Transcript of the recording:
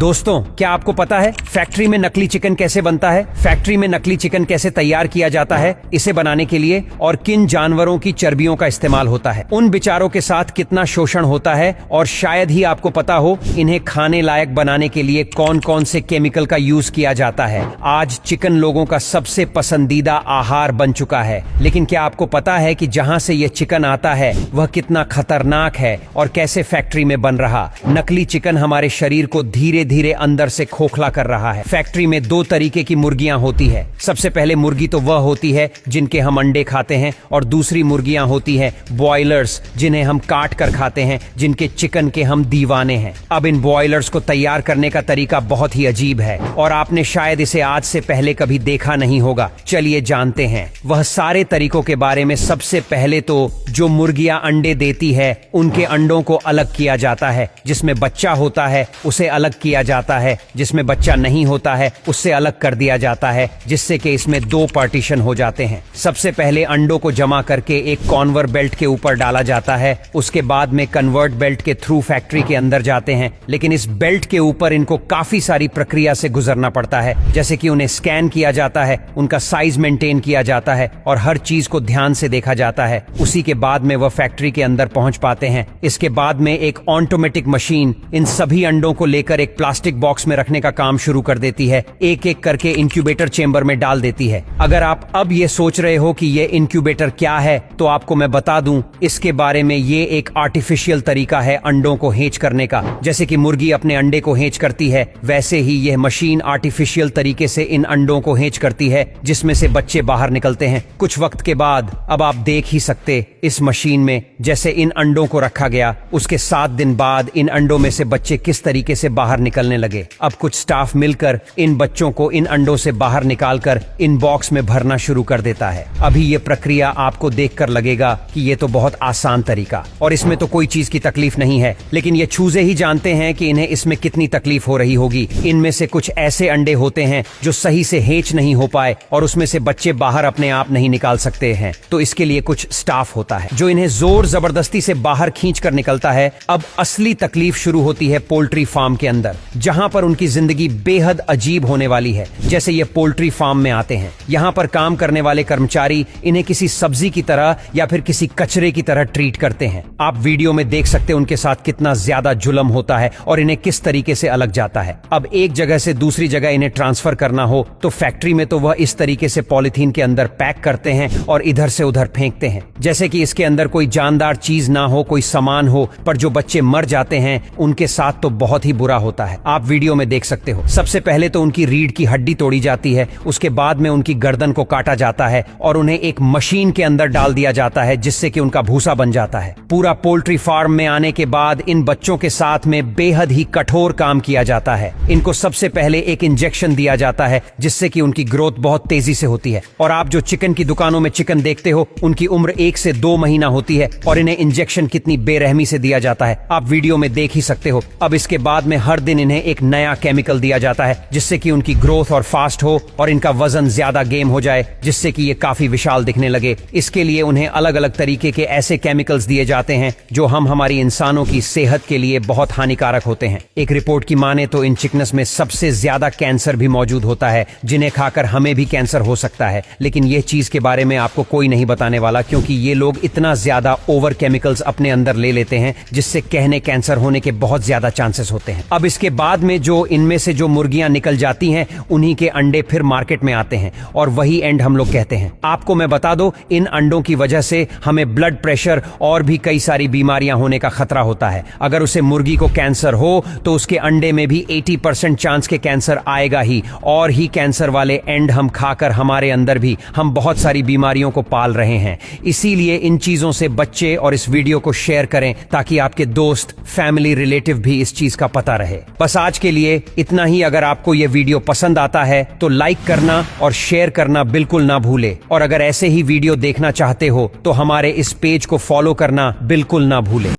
दोस्तों, क्या आपको पता है फैक्ट्री में नकली चिकन कैसे बनता है? फैक्ट्री में नकली चिकन कैसे तैयार किया जाता है, इसे बनाने के लिए और किन जानवरों की चर्बियों का इस्तेमाल होता है, उन बेचारों के साथ कितना शोषण होता है, और शायद ही आपको पता हो इन्हें खाने लायक बनाने के लिए कौन कौन से केमिकल का यूज किया जाता है। आज चिकन लोगों का सबसे पसंदीदा आहार बन चुका है, लेकिन क्या आपको पता है कि जहां से यह चिकन आता है वह कितना खतरनाक है और कैसे फैक्ट्री में बन रहा? नकली चिकन हमारे शरीर को धीरे धीरे अंदर से खोखला कर रहा है। फैक्ट्री में दो तरीके की मुर्गियां होती है। सबसे पहले मुर्गी तो वह होती है जिनके हम अंडे खाते हैं, और दूसरी मुर्गियां होती है बॉयलर्स, जिन्हें हम काट कर खाते हैं, जिनके चिकन के हम दीवाने हैं। अब इन बॉयलर्स को तैयार करने का तरीका बहुत ही अजीब है और आपने शायद इसे आज से पहले कभी देखा नहीं होगा। चलिए जानते हैं वह सारे तरीकों के बारे में। सबसे पहले तो जो मुर्गियां अंडे देती है उनके अंडों को अलग किया जाता है। जिसमें बच्चा होता है उसे अलग किया जाता है, जिसमें बच्चा नहीं होता है उससे अलग कर दिया जाता है, जिससे कि इसमें दो पार्टीशन हो जाते हैं। सबसे पहले अंडों को जमा करके एक कॉन्वर बेल्ट के ऊपर डाला जाता है। उसके बाद में कन्वर्ट बेल्ट के थ्रू फैक्ट्री के अंदर जाते हैं, लेकिन इस बेल्ट के ऊपर इनको काफी सारी प्रक्रिया से गुजरना पड़ता है, जैसे कि उन्हें स्कैन किया जाता है, उनका साइज मेंटेन किया जाता है और हर चीज को ध्यान से देखा जाता है। उसी के बाद में वह फैक्ट्री के अंदर पहुंच पाते हैं। इसके बाद में एक ऑटोमेटिक मशीन इन सभी अंडों को लेकर एक प्लास्टिक बॉक्स में रखने का काम शुरू कर देती है, एक एक करके इंक्यूबेटर चेंबर में डाल देती है। अगर आप अब ये सोच रहे हो कि ये इंक्यूबेटर क्या है, तो आपको मैं बता दूं इसके बारे में। ये एक आर्टिफिशियल तरीका है अंडों को हेच करने का। जैसे कि मुर्गी अपने अंडे को हेच करती है, वैसे ही यह मशीन आर्टिफिशियल तरीके से इन अंडों को हेच करती है, जिसमें से बच्चे बाहर निकलते हैं। कुछ वक्त के बाद अब आप देख ही सकते इस मशीन में जैसे इन अंडों को रखा गया, उसके 7 दिन बाद इन अंडों में से बच्चे किस तरीके से बाहर निकलने लगे। अब कुछ स्टाफ मिलकर इन बच्चों को इन अंडों से बाहर निकालकर इन बॉक्स में भरना शुरू कर देता है। अभी ये प्रक्रिया आपको देखकर लगेगा कि ये तो बहुत आसान तरीका और इसमें तो कोई चीज की तकलीफ नहीं है, लेकिन ये चूजे ही जानते हैं कि इन्हें इसमें कितनी तकलीफ हो रही होगी। इनमें से कुछ ऐसे अंडे होते हैं जो सही से हेच नहीं हो पाए और उसमें से बच्चे बाहर अपने आप नहीं निकाल सकते हैं, तो इसके लिए कुछ स्टाफ होता है जो इन्हें जोर जबरदस्ती से बाहर खींच कर निकलता है। अब असली तकलीफ शुरू होती है पोल्ट्री फार्म के अंदर, जहां पर उनकी जिंदगी बेहद अजीब होने वाली है। जैसे ये पोल्ट्री फार्म में आते हैं, यहाँ पर काम करने वाले कर्मचारी इन्हें किसी सब्जी की तरह या फिर किसी कचरे की तरह ट्रीट करते हैं। आप वीडियो में देख सकते हैं उनके साथ कितना ज्यादा जुल्म होता है और इन्हें किस तरीके से अलग जाता है। अब एक जगह से दूसरी जगह इन्हें ट्रांसफर करना हो तो फैक्ट्री में तो वह इस तरीके से पॉलिथीन के अंदर पैक करते हैं और इधर से उधर फेंकते हैं, जैसे कि इसके अंदर कोई जानदार चीज ना हो, कोई सामान हो। पर जो बच्चे मर जाते हैं उनके साथ तो बहुत ही बुरा होता है। आप वीडियो में देख सकते हो। सबसे पहले तो उनकी रीढ़ की हड्डी तोड़ी जाती है, उसके बाद में उनकी गर्दन को काटा जाता है और उन्हें एक मशीन के अंदर डाल दिया जाता है, जिससे कि उनका भूसा बन जाता है। पूरा पोल्ट्री फार्म में आने के बाद इन बच्चों के साथ में बेहद ही कठोर काम किया जाता है। इनको सबसे पहले एक इंजेक्शन दिया जाता है, जिससे कि उनकी ग्रोथ बहुत तेजी से होती है। और आप जो चिकन की दुकानों में चिकन देखते हो, उनकी उम्र 1 से 2 महीना होती है और इन्हें इंजेक्शन कितनी बेरहमी से दिया जाता है आप वीडियो में देख ही सकते हो। अब इसके बाद में हर दिन इन्हें एक नया केमिकल दिया जाता है, जिससे कि उनकी ग्रोथ और फास्ट हो और इनका वजन ज्यादा गेम हो जाए, जिससे कि ये काफी विशाल दिखने लगे। इसके लिए उन्हें अलग अलग तरीके के ऐसे केमिकल्स दिए जाते हैं जो हमारी इंसानों की सेहत के लिए बहुत हानिकारक होते हैं। एक रिपोर्ट की माने तो इन चिकन्स में सबसे ज्यादा कैंसर भी मौजूद होता है, जिन्हें खाकर हमें भी कैंसर हो सकता है। लेकिन ये चीज के बारे में आपको कोई नहीं बताने वाला, क्योंकि ये लोग इतना ज्यादा ओवर केमिकल्स अपने अंदर ले लेते हैं, जिससे कहने कैंसर होने के बहुत ज्यादा चांसेस होते हैं। अब इसके बाद में जो इनमें से जो मुर्गियां निकल जाती हैं, उन्हीं के अंडे फिर मार्केट में आते हैं और वही एंड हम लोग कहते हैं। आपको मैं बता दूं, इन अंडों की वजह से हमें ब्लड प्रेशर और भी कई सारी बीमारियां होने का खतरा होता है। अगर उसे मुर्गी को कैंसर हो तो उसके अंडे में भी 80% चांस के कैंसर आएगा ही, और ही कैंसर वाले एंड हम खाकर हमारे अंदर भी हम बहुत सारी बीमारियों को पाल रहे हैं। इसीलिए इन चीजों से बच्चे और इस वीडियो को शेयर करें, ताकि आपके दोस्त, फैमिली, रिलेटिव भी इस चीज का पता रहे। बस आज के लिए इतना ही। अगर आपको यह वीडियो पसंद आता है तो लाइक करना और शेयर करना बिल्कुल ना भूले, और अगर ऐसे ही वीडियो देखना चाहते हो तो हमारे इस पेज को फॉलो करना बिल्कुल ना भूले।